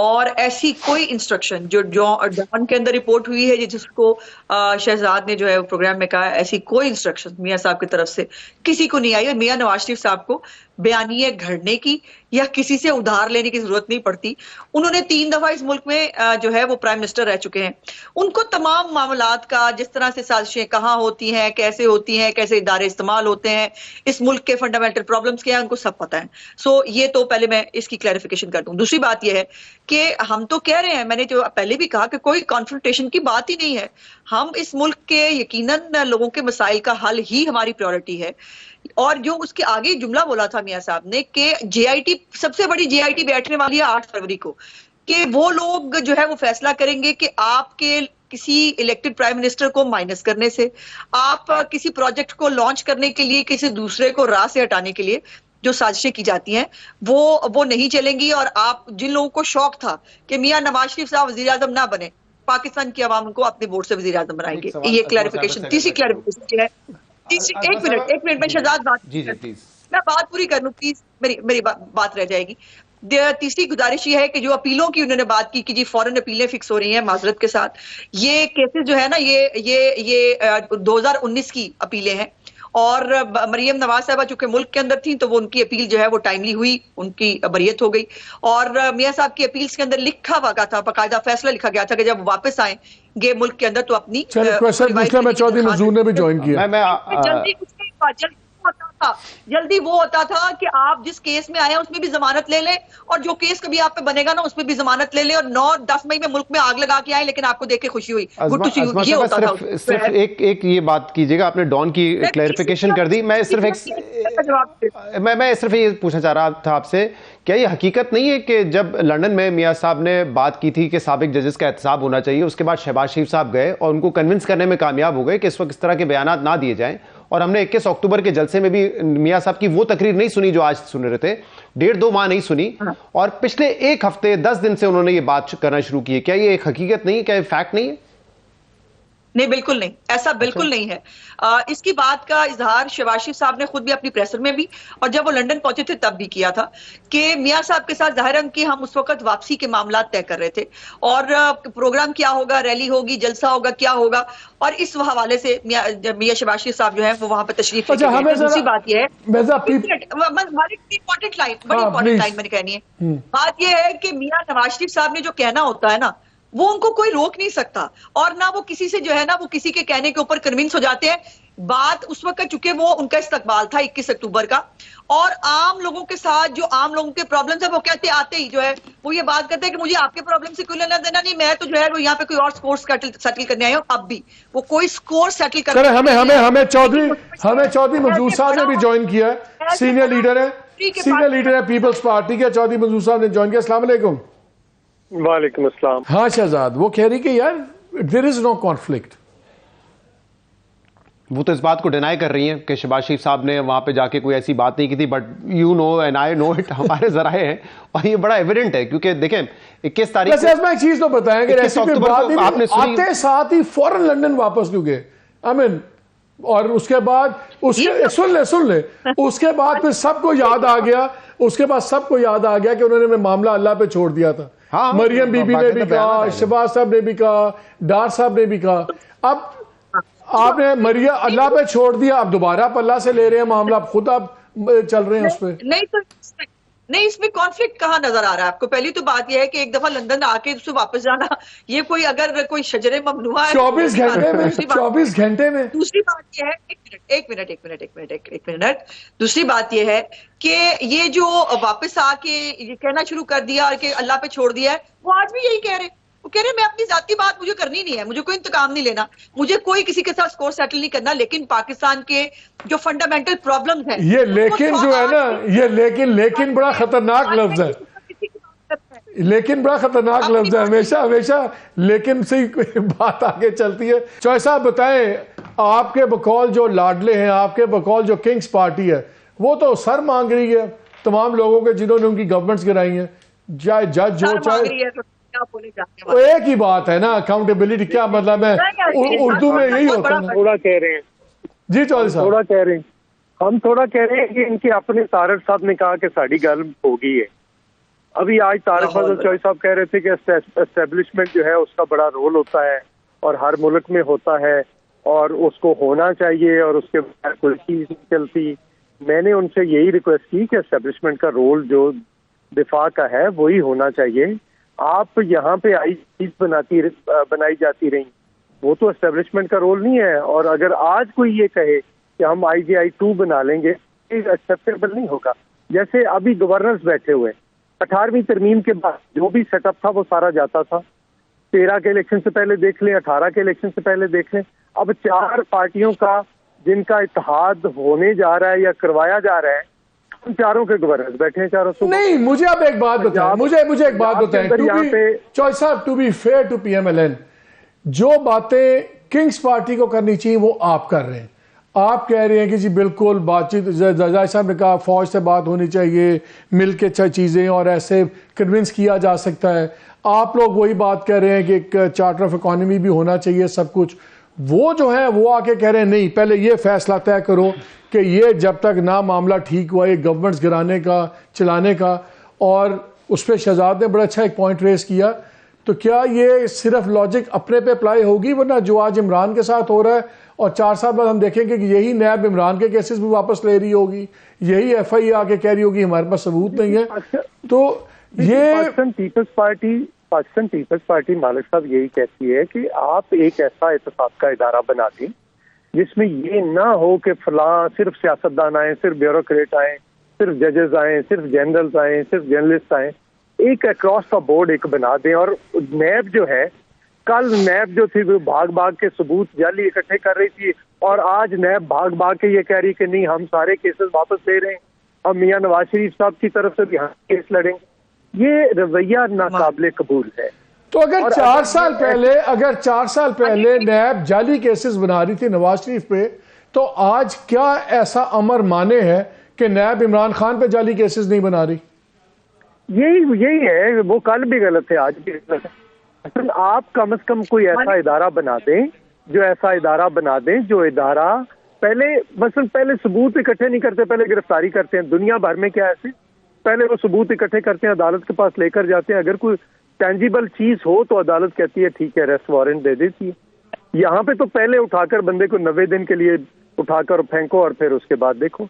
और ऐसी कोई इंस्ट्रक्शन जो डॉन के अंदर रिपोर्ट हुई है जिसको शहजाद ने जो है प्रोग्राम में कहा, ऐसी कोई इंस्ट्रक्शन मियां साहब की तरफ से किसी को नहीं आई। और मियां नवाज शरीफ साहब को बयानिए घड़ने की या किसी से उधार लेने की जरूरत नहीं पड़ती। उन्होंने 3 दफा इस मुल्क में जो है वो प्राइम मिनिस्टर रह चुके हैं। उनको तमाम मामलात का, जिस तरह से साजिशें कहाँ होती हैं, कैसे इदारे इस्तेमाल होते हैं, इस मुल्क के फंडामेंटल प्रॉब्लम्स क्या है, उनको सब पता है। सो ये तो पहले मैं इसकी क्लैरिफिकेशन कर दूं। दूसरी बात यह है कि हम तो कह रहे हैं, मैंने जो पहले भी कहा कि कोई कॉन्फ्रंटेशन की बात ही नहीं है। हम इस मुल्क के यकीनन लोगों के मसाइल का हल ही हमारी प्रायोरिटी है। और जो उसके आगे जुमला बोला था मियां साहब ने कि जेआईटी, सबसे बड़ी जेआईटी बैठने वाली है 8 फरवरी को, कि वो लोग जो है वो फैसला करेंगे कि आपके किसी इलेक्टेड प्राइम मिनिस्टर को माइनस करने से, आप किसी प्रोजेक्ट को लॉन्च करने के लिए किसी दूसरे को राह से हटाने के लिए जो साजिशें की जाती हैं वो नहीं चलेंगी। और आप जिन लोगों को शौक था कि मियां नवाज शरीफ साहब वजीर आजम ना बने, पाकिस्तान की आवाम उनको अपने वोट से वजीर आजम बनाएंगे। ये क्लैरिफिकेशन। तीसरी क्लैरिफिकेशन है, एक मिनट में शहजाद मैं बात पूरी कर लूं प्लीज, मेरी बात रह जाएगी। तीसरी गुजारिश ये है कि जो अपीलों की उन्होंने बात की कि जी फौरन अपीलें फिक्स हो रही हैं माजरत के साथ, ये केसेस जो है ना ये 2019 की अपीलें हैं। और मरियम नवाज साहबा चूंकि मुल्क के अंदर थी तो वो उनकी अपील जो है वो टाइमली हुई, उनकी बरियत हो गई। और मियां साहब की अपील्स के अंदर लिखा हुआ था, बाकायदा फैसला लिखा गया था कि जब वापस आएंगे मुल्क के अंदर तो अपनी चौधरी मंजूर ने भी ज्वाइन किया। जल्दी वो होता था कि आप जिस केस में आए हैं उसमें भी जमानत ले लें, और जो केस कभी आप पे बनेगा ना उसमें भी जमानत ले लें, और 9-10 मई में मुल्क में आग लगा के आए, लेकिन आपको देख के खुशी हुई। ये होता था। सिर्फ एक ये बात कीजिएगा, आपने डॉन की क्लैरिफिकेशन कर दी। मैं सिर्फ ये पूछना चाह रहा था आपसे, क्या ये हकीकत नहीं है कि जब लंदन में मियां साहब ने बात की थी कि साबिक जजेस का एहतसाब होना चाहिए, उसके बाद शहबाज शरीफ साहब गए और उनको कन्विंस करने में कामयाब हो गए कि इस वक्त इस तरह के बयानात ना दिए जाएं, और हमने 21 अक्टूबर के जलसे में भी मियां साहब की वो तकरीर नहीं सुनी जो आज सुन रहे थे, 1.5-2 माह नहीं सुनी, और पिछले 1 हफ्ते 10 दिन से उन्होंने ये बात करना शुरू की है। क्या ये एक हकीकत नहीं है, क्या ये फैक्ट नहीं है? नहीं, बिल्कुल नहीं, ऐसा बिल्कुल नहीं है। इसकी बात का इजहार शहबाज शरीफ साहब ने खुद भी अपनी प्रेसर में भी, और जब वो लंदन पहुंचे थे तब भी किया था कि मियां साहब के साथ जाहिर है कि हम उस वक्त वापसी के मामला तय कर रहे थे, और प्रोग्राम क्या होगा, रैली होगी, जलसा होगा, क्या होगा, और इस हवाले से मियां शहबाज शरीफ साहब जो है वो वहां पर तशरीफ लेके गए। दूसरी बात यह है, इंपॉर्टेंट लाइन मैंने कहनी है, बात यह है कि मियां नवाज शरीफ साहब ने जो कहना होता है ना, वो उनको कोई रोक नहीं सकता, और ना वो किसी से जो है ना वो किसी के कहने के ऊपर कन्विंस हो जाते हैं। बात उस वक्त चूंकि वो उनका इस्तकबाल था 21 अक्टूबर का, और आम लोगों के साथ जो आम लोगों के प्रॉब्लम्स है वो कहते आते ही जो है वो ये बात करते हैं कि मुझे आपके प्रॉब्लम से क्यों लेना देना नहीं, मैं तो जो है वो यहाँ पे कोई और स्कोर सेटल करने आया हूँ। अब भी वो कोई स्कोर सेटल कर, हमें चौधरी मंजूर साहब ने भी ज्वाइन किया है, सीनियर लीडर है पीपल्स पार्टी के। चौधरी मंजूर साहब ने ज्वाइन किया। अस्सलाम वालेकुम। वालेकुम अस्सलाम। हाँ शहजाद, वो कह रही कि यार देयर इज नो कॉन्फ्लिक्ट। वो तो इस बात को डिनाई कर रही हैं कि शहबाज शरीफ साहब ने वहां पे जाके कोई ऐसी बात नहीं की थी, but you know and I know it, हमारे जराए हैं, और ये बड़ा एविडेंट है क्योंकि देखें 21 तारीख को एक चीज तो बताएंगे, आपने आते साथ ही फौरन लंदन वापस क्यों गए? आई मीन, और उसके बाद सुन ले उसके बाद फिर सबको याद आ गया कि उन्होंने मामला अल्लाह पे छोड़ दिया था। हाँ, मरियम बीबी ने भी कहा, शहबाज साहब ने भी कहा, डार साहब ने भी कहा। अब आपने मरियम अल्लाह पे छोड़ दिया, अब दोबारा आप अल्लाह से ले रहे हैं मामला, अब खुद आप चल रहे हैं उस पर। नहीं, इसमें कॉन्फ्लिक्ट कहाँ नजर आ रहा है आपको? पहली तो बात यह है कि एक दफा लंदन आके उससे वापस जाना, ये कोई अगर कोई शजरे ममनुआ है 24 घंटे में। दूसरी बात यह है, एक मिनट, दूसरी बात यह है कि ये जो वापस आके ये कहना शुरू कर दिया कि अल्लाह पे छोड़ दिया है, वो आज भी यही कह रहे हैं वो कह रहे हैं मैं अपनी जाती बात मुझे करनी नहीं है, मुझे कोई इंतकाम नहीं लेना, मुझे कोई किसी के साथ स्कोर सेटल नहीं करना, लेकिन पाकिस्तान के जो फंडामेंटल प्रॉब्लम्स हैं ये लेकिन जो है ना, ये लेकिन बड़ा खतरनाक लफ्ज है, लेकिन बड़ा खतरनाक लफ्ज है, हमेशा हमेशा लेकिन से ही बात आगे चलती है। चौधरी साहब बताएं, आपके बकौल जो लाडले हैं, आपके बकौल जो किंग्स पार्टी है, वो तो सर मांग रही है तमाम लोगों के जिन्होंने उनकी गवर्नमेंट्स गिराई हैं, चाहे जज हो चाहे, तो एक ही बात है ना, अकाउंटेबिलिटी क्या मतलब है, उर्दू में यही होता है। थोड़ा कह रहे हैं जी चौधरी साहब, थोड़ा कह रहे हैं, हम थोड़ा कह रहे हैं कि इनके अपने तारक साहब ने कहा कि साड़ी गल हो गई है। अभी आज तारक फजल चौधरी साहब कह रहे थे कि एस्टेब्लिशमेंट जो है उसका बड़ा रोल होता है और हर मुल्क में होता है और उसको होना चाहिए और उसके बगैर कोई चीज नहीं चलती। मैंने उनसे यही रिक्वेस्ट की कि एस्टेब्लिशमेंट का रोल जो दिफा का है वही होना चाहिए। आप यहाँ पे आई चीज बनाई जाती रही, वो तो एस्टेब्लिशमेंट का रोल नहीं है। और अगर आज कोई ये कहे कि हम IGI 2 बना लेंगे, एक्सेप्टेबल नहीं होगा। जैसे अभी गवर्नर्स बैठे हुए, 18वीं तरमीम के बाद जो भी सेटअप था वो सारा जाता था। 13 के इलेक्शन से पहले देख लें, 18 के इलेक्शन से पहले देख लें। अब 4 पार्टियों का जिनका इत्तेहाद होने जा रहा है या करवाया जा रहा है, उन चारों के गवर्नर्स बैठे हैं चारों से। नहीं, मुझे अब एक बात बताएं, मुझे एक बात बताएं, Chaudhry sahab, to be fair to PMLN, जो बातें किंग्स पार्टी को करनी चाहिए वो आप कर रहे हैं। आप कह रहे हैं कि जी बिल्कुल बातचीत, जजाई साहब ने कहा फौज से बात होनी चाहिए, मिल के चीज़ें और ऐसे कन्विंस किया जा सकता है। आप लोग वही बात कह रहे हैं कि एक चार्टर ऑफ इकोनॉमी भी होना चाहिए, सब कुछ। वो जो है वो आके कह रहे हैं नहीं, पहले ये फैसला तय करो कि ये जब तक ना मामला ठीक हुआ ये गवर्नमेंट्स गिराने का, चलाने का। और उस पर शहजाद ने बड़ा अच्छा एक पॉइंट रेस किया। तो क्या ये सिर्फ लॉजिक अपने पे अप्लाई होगी, वरना जो आज इमरान के साथ हो रहा है और 4 साल बाद हम देखेंगे कि यही नैब इमरान के केसेस भी वापस ले रही होगी, यही FI आके कह रही होगी हमारे पास सबूत नहीं है। तो ये पाकिस्तान पीपल्स पार्टी मालिक साहब यही कहती है कि आप एक ऐसा एहतसाब का इदारा बना दें जिसमें ये ना हो कि फलां सिर्फ सियासतदान आए, सिर्फ ब्यूरोक्रेट आए, सिर्फ जजेस आए, सिर्फ जनरल्स आए, सिर्फ जर्नलिस्ट आए। एक अक्रॉस द बोर्ड एक बना दें। और नैब जो है, कल नैब जो थी वो भाग के सबूत जाली इकट्ठे कर रही थी और आज नैब भाग के ये कह रही कि नहीं हम सारे केसेस वापस ले रहे हैं, हम मियां नवाज शरीफ साहब की तरफ से भी हम केस लड़ेंगे। ये रवैया नाकाबिले कबूल है। तो अगर 4 साल पहले नैब जाली केसेस बना रही थी नवाज शरीफ पे, तो आज क्या ऐसा अमर माने है कि नैब इमरान खान पे जाली केसेस नहीं बना रही? यही है, वो कल भी गलत है, आज भी गलत है। असल आप कम से कम कोई ऐसा इदारा बना दें, जो इदारा पहले सबूत इकट्ठे नहीं करते, पहले गिरफ्तारी करते हैं। दुनिया भर में क्या ऐसे पहले वो सबूत इकट्ठे करते हैं, अदालत के पास लेकर जाते हैं। अगर कोई टेंजिबल चीज हो तो अदालत कहती है ठीक है, अरेस्ट वारंट दे देती है। यहाँ पे तो पहले उठाकर बंदे को 90 दिन के लिए उठाकर फेंको और फिर उसके बाद देखो।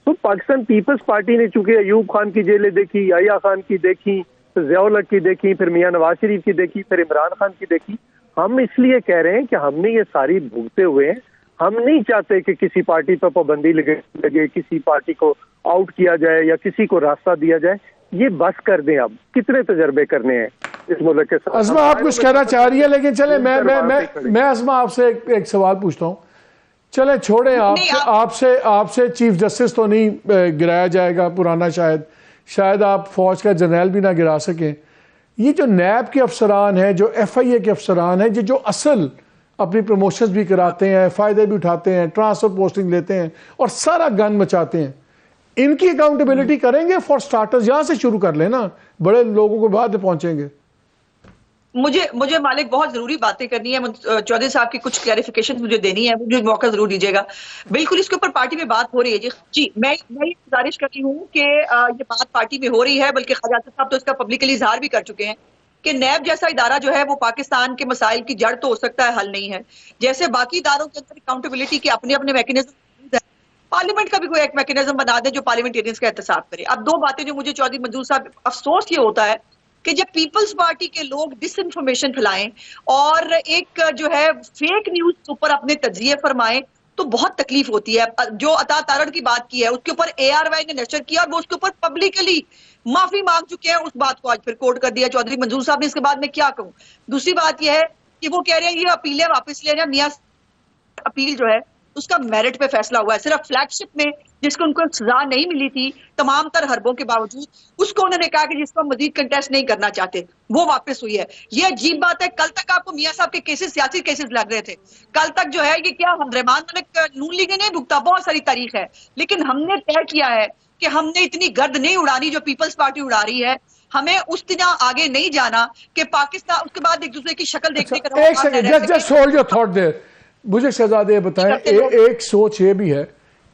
तो पाकिस्तान पीपल्स पार्टी ने चूंकि अयूब खान की जेलें देखी, याया खान की देखी, फिर ज़ियाउल हक की देखी, फिर मियां नवाज शरीफ की देखी, फिर इमरान खान की देखी। हम इसलिए कह रहे हैं कि हमने ये सारी भुगते हुए हैं। हम नहीं चाहते कि किसी पार्टी पर पाबंदी लगे, किसी पार्टी को आउट किया जाए या किसी को रास्ता दिया जाए। ये बस कर दें। अब कितने तजर्बे करने हैं इस मुल्क के साथ। अज़मा आप कुछ कहना चाह रही है, लेकिन चले मैं अज़मा आपसे एक सवाल पूछता हूँ। चले छोड़े, आपसे चीफ जस्टिस तो नहीं गिराया जाएगा पुराना, शायद आप फौज का जर्नैल भी ना गिरा सकें। ये जो नैब के अफसरान हैं, जो FIA के अफसरान हैं, जो असल अपनी प्रमोशंस भी कराते हैं, फ़ायदे भी उठाते हैं, ट्रांसफर पोस्टिंग लेते हैं और सारा गन मचाते हैं, इनकी अकाउंटेबिलिटी करेंगे? फॉर स्टार्टर्स यहाँ से शुरू कर लेना, बड़े लोगों को बाद में पहुंचेंगे। मुझे मालिक बहुत जरूरी बातें करनी है। चौधरी साहब की कुछ क्लैरिफिकेशन मुझे देनी है, मुझे मौका जरूर दीजिएगा। बिल्कुल इसके ऊपर पार्टी में बात हो रही है जी। मैं ये गुजारिश करती हूँ कि ये बात पार्टी में हो रही है, बल्कि ख्वाजा साहब तो इसका पब्लिकली इजहार भी कर चुके हैं कि नैब जैसा इदारा जो है वो पाकिस्तान के मसाइल की जड़ तो हो सकता है, हल नहीं है। जैसे बाकी इदारों के अंदर अकाउंटेबिलिटी के अपने अपने मैकेनिज्म, पार्लियामेंट का भी कोई एक मैकेनिज्म बना दे जो पार्लियामेंटेरियंस का एहतसाब करे। अब 2 बातें जो मुझे चौधरी मंजूर साहब, अफसोस ये होता है कि जब पीपल्स पार्टी के लोग डिसइंफॉर्मेशन फैलाएं और एक जो है फेक न्यूज ऊपर अपने तज्जिए फरमाएं तो बहुत तकलीफ होती है। जो अता तारड़ की बात की है उसके ऊपर ARY ने नशर किया और वो उसके ऊपर पब्लिकली माफी मांग चुके हैं, उस बात को आज फिर कोट कर दिया चौधरी मंजूर साहब ने। इसके बाद मैं क्या कहूं। दूसरी बात यह है कि वो कह रहे हैं ये अपीलें वापस ले रहे हैं। मियां अपील जो है उसका मेरिट पे फैसला हुआ है, सिर्फ फ्लैगशिप में जिसको उनको सजा नहीं मिली थी तमाम तर हरबों के बावजूद, उसको उन्होंने कहा कि जिसको मजीद कंटेस्ट नहीं करना चाहते वो वापस हुई है। ये अजीब बात है। कल तक आपको मियां साहब के केसेस सियासी केसेस लग रहे थे, कल तक जो है ये क्या हम रहमान मलिक नून लीग नहीं भुगता, बहुत सारी तारीख है, लेकिन हमने तय किया है कि हमने इतनी गर्द नहीं उड़ानी जो पीपल्स पार्टी उड़ा रही है। हमें उस दिन आगे नहीं जाना कि पाकिस्तान उसके बाद एक दूसरे की शक्ल देखने का। एक second, just hold your thought there. मुझे शहजादे बताएं, एक सोच ये भी है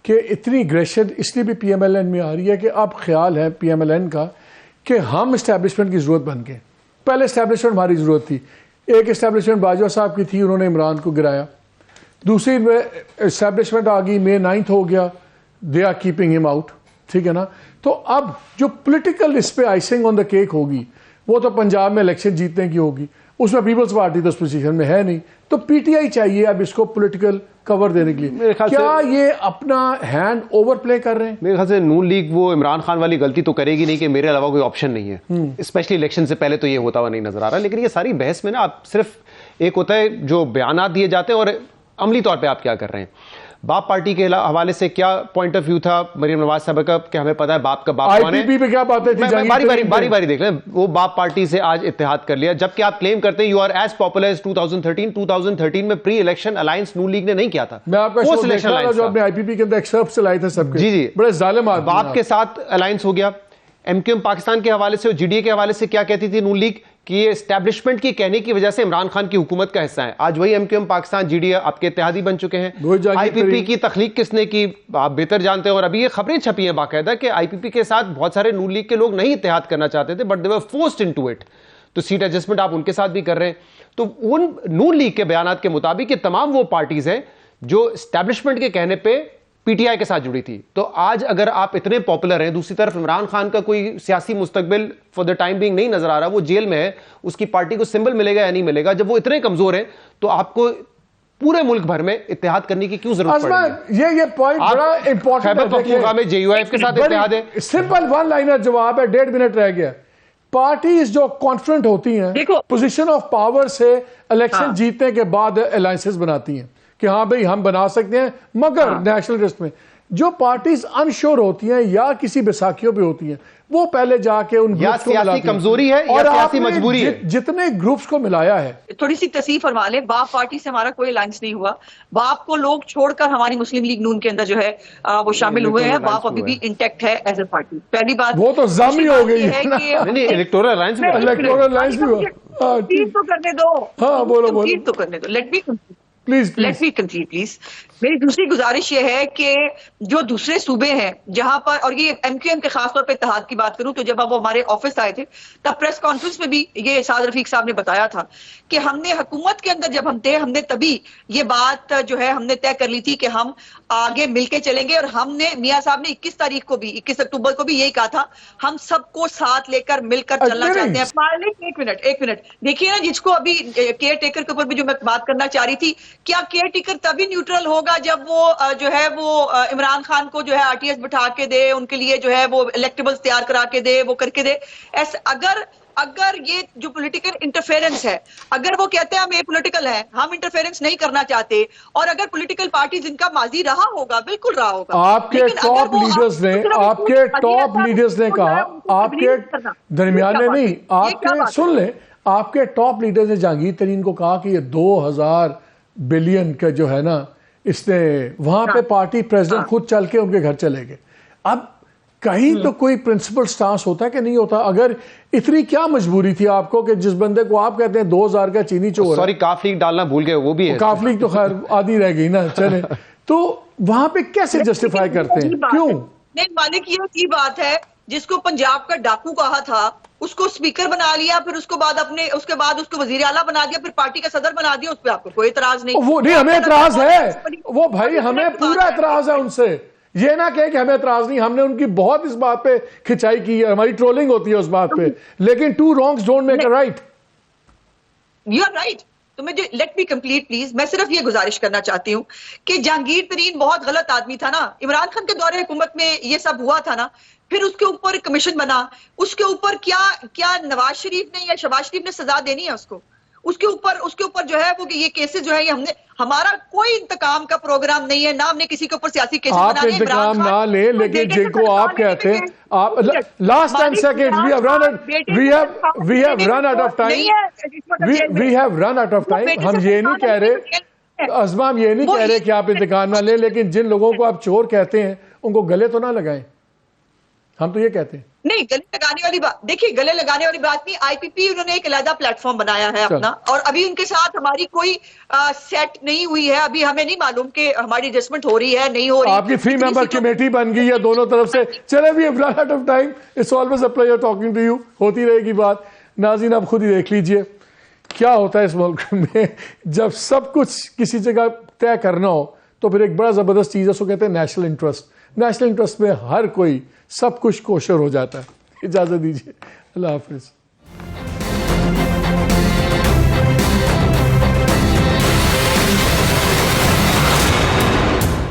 कि इतनी ग्रेशन इसलिए भी पीएमएलएन में आ रही है कि अब ख्याल है पीएमएलएन का कि हम इस्टेब्लिशमेंट की जरूरत बन गए। पहले इस्टेब्लिशमेंट हमारी जरूरत थी। एक इस्टेब्लिशमेंट बाजवा साहब की थी, उन्होंने इमरान को गिराया। दूसरी इस्टेब्लिशमेंट आ गई, May 9 हो गया, they are keeping him out, ठीक है ना। तो अब जो पोलिटिकल इस पे आइसिंग ऑन द केक होगी वो तो पंजाब में इलेक्शन जीतने की होगी, उसमें पीपल्स पार्टी तो उस पोजीशन में है नहीं, तो पीटीआई चाहिए अब इसको पॉलिटिकल कवर देने के लिए। क्या ये अपना हैंड ओवर प्ले कर रहे हैं? मेरे ख्याल से नून लीग वो इमरान खान वाली गलती तो करेगी नहीं कि मेरे अलावा कोई ऑप्शन नहीं है, स्पेशली इलेक्शन से पहले तो ये होता हुआ नहीं नजर आ रहा। लेकिन ये सारी बहस में ना आप सिर्फ एक होता है जो बयानात दिए जाते हैं और अमली तौर पर आप क्या कर रहे हैं। बाप पार्टी के हवाले से क्या पॉइंट ऑफ व्यू था मरियम नवाज साहब का कि हमें पता है बाप का बाप कौन है? आईपीपी पे क्या बातें थी? बारी बारी देख लें। वो बाप पार्टी से आज इत्तेहाद कर लिया, जबकि आप क्लेम करते हैं you are as popular as 2013 में pre election alliance Noon League ने नहीं किया था। मैं आपका पोस्ट इलेक्शन अलायंस जो आपने आईपीपी के अंदर एक्सर्प्ट्स चलाए थे सबके, जी जी, बड़े जालिम आदमी बाप के साथ अलायंस हो गया। एमक्यूएम पाकिस्तान के हवाले से और जीडीए के हवाले से क्या कहती थी नून लीग कि ये एस्टैब्लिशमेंट की कहने की वजह से इमरान खान की हुकूमत का हिस्सा है। आज वही एमक्यूएम पाकिस्तान जीडीए आपके इत्तेहादी बन चुके हैं। आईपीपी की तख्लीक किसने की आप बेहतर जानते हैं, और अभी ये खबरें छपी हैं बाकायदा कि आईपीपी के साथ बहुत सारे नून लीग के लोग नहीं इत्तेहाद करना चाहते थे, but they were forced into it. तो सीट एडजस्टमेंट आप उनके साथ भी कर रहे हैं। तो उन नून लीग के बयानात के मुताबिक ये तमाम वो पार्टीज हैं जो एस्टैब्लिशमेंट के कहने पर पीटीआई के साथ जुड़ी थी। तो आज अगर आप इतने पॉपुलर हैं, दूसरी तरफ इमरान खान का कोई सियासी मुस्तकबिल फॉर द टाइम बीइंग नहीं नजर आ रहा, वो जेल में है, उसकी पार्टी को सिंबल मिलेगा या नहीं मिलेगा, जब वो इतने कमजोर हैं तो आपको पूरे मुल्क भर में इत्तेहाद करने की क्यों जरूरत पड़ेगी? ये पॉइंट बड़ा इंपॉर्टेंट खैबर पख्तूनख्वा में जेयूआईएफ के साथ इत्तेहाद है। सिंपल वन लाइनर जवाब है, 1.5 मिनट रह गया। पार्टीज जो कॉन्फ्रेंट होती हैं पोजीशन ऑफ पावर से इलेक्शन जीतने के बाद अलायंसेस बनाती हैं कि हाँ भाई हम बना सकते हैं, मगर नेशनल इंटरेस्ट में जो पार्टीज अनश्योर होती हैं या किसी बैसाखियों पे होती हैं वो पहले जाके उन ग्रुप्स को मिलाती हैं। कमजोरी है या सियासी मजबूरी है? जितने ग्रुप्स को मिलाया है, थोड़ी सी तस्वीर फरमा लें, बाप पार्टी से हमारा कोई अलायंस नहीं हुआ। बाप को लोग छोड़कर हमारी मुस्लिम लीग नून के अंदर जो है वो शामिल हुए हैं। बाप अभी भी इंटेक्ट है एज ए पार्टी। पहली बात वो तो जामी हो गई है नहीं, इलेक्टोरल अलायंस भी कंप्लीट तो करने दो। हाँ बोलो कंप्लीट तो करने दो, लेट मी कंप्लीट प्लीज। मेरी दूसरी गुजारिश ये है कि जो दूसरे सूबे हैं जहां पर, और ये एमक्यूएम के खासतौर पर इत्तेहाद की बात करूं तो जब अब वो हमारे ऑफिस आए थे तब प्रेस कॉन्फ्रेंस में भी ये साद रफीक साहब ने बताया था कि हमने हुकूमत के अंदर जब हम थे हमने तभी ये बात जो है हमने तय कर ली थी कि हम आगे मिलके चलेंगे। और हमने मियां साहब ने 21 तारीख को भी 21 अक्टूबर को भी यही कहा था हम सबको साथ लेकर मिलकर चलना चाहते हैं। एक मिनट देखिए ना, जिसको अभी केयर टेकर के ऊपर भी जो मैं बात करना चाह रही थी, क्या केयर टेकर तभी न्यूट्रल होगा जब वो जो है वो इमरान खान को जो है आरटीएस बिठा के दे, उनके लिए जो है वो इलेक्टेबल्स तैयार करा के दे, वो करके दे। ऐसे अगर ये जो पॉलिटिकल इंटरफेरेंस है, अगर वो कहते हैं हम ये पॉलिटिकल है, हम इंटरफेरेंस नहीं करना चाहते, और अगर पॉलिटिकल पार्टी जिनका माजी रहा होगा, बिल्कुल रहा होगा, आपके टॉप लीडर्स ने कहा, आपके दरमियाने नहीं, आपके सुन ले, आपके टॉप लीडर्स ने जहांगीर तरीन को कहा कि ये 2000 बिलियन का जो है ना, इसने वहां पे पार्टी प्रेसिडेंट खुद चल के उनके घर चले गए। अब कहीं तो कोई प्रिंसिपल स्टांस होता है कि नहीं होता? अगर इतनी क्या मजबूरी थी आपको कि जिस बंदे को आप कहते हैं 2000 का चीनी चोर, सॉरी काफ लीग डालना भूल गए, वो भी है। काफ लीग तो खैर आधी रह गई ना, चले। तो वहां पे कैसे जस्टिफाई करते हैं? क्यों नहीं मालिक, ये बात है जिसको पंजाब का डाकू कहा था उसको स्पीकर बना लिया, फिर उसके बाद उसको वजीर आला बना दिया, फिर पार्टी का सदर बना दिया, उस पर आपको कोई एतराज नहीं। वो नहीं, हमें एतराज है, वो भाई हमें पूरा एतराज है उनसे। ये ना कहे कि हमें एतराज नहीं, हमने उनकी बहुत इस बात पे खिंचाई की है, हमारी ट्रोलिंग होती है उस बात पे, लेकिन 2 wrongs don't make a right। You are right, तो मुझे लेट मी कंप्लीट प्लीज। मैं सिर्फ ये गुजारिश करना चाहती हूँ कि जहांगीर तरीन बहुत गलत आदमी था ना, इमरान खान के दौरे हुकूमत में ये सब हुआ था ना, फिर उसके ऊपर कमीशन बना, उसके ऊपर क्या नवाज शरीफ ने या शहबाज शरीफ ने सजा देनी है उसको? उसके ऊपर जो है वो कि ये केसेस जो है ये हमारा कोई इंतकाम का प्रोग्राम नहीं है, ना हमने किसी के ऊपर सियासी केसेस आप बनाने। इंतकाम ना ले, लेकिन जिनको आप कहते हैं आप last 10 second we have run out of time, we have run out of time. हम ये नहीं कह रहे अज़मा, हम ये नहीं कह रहे कि आप इंतकाम ना ले, लेकिन जिन लोगों को आप चोर कहते हैं उनको गले तो ना लगाएं। हम तो ये कहते हैं नहीं, गले लगाने वाली बात, देखिए गले लगाने वाली बात नहीं। आईपीपी उन्होंने एक अलग प्लेटफॉर्म बनाया है अपना, और अभी उनके साथ हमारी कोई सेट नहीं हुई है। अभी हमें नहीं मालूम कि हमारी एडजस्टमेंट हो रही है नहीं हो रही। आपकी 3 मेंबर कमेटी बन गई है दोनों तरफ से। चले भी run out of time, it's always a pleasure talking to you. होती रहेगी बात। नाज़रीन आप खुद ही देख लीजिए क्या होता है इस मुल्क में जब सब कुछ किसी जगह तय करना हो तो फिर एक बड़ा जबरदस्त चीज़ है, उसको कहते हैं नेशनल इंटरेस्ट। नेशनल इंटरेस्ट में हर कोई सब कुछ कोशर हो जाता है। इजाज़त दीजिए, अल्लाह हाफिज़।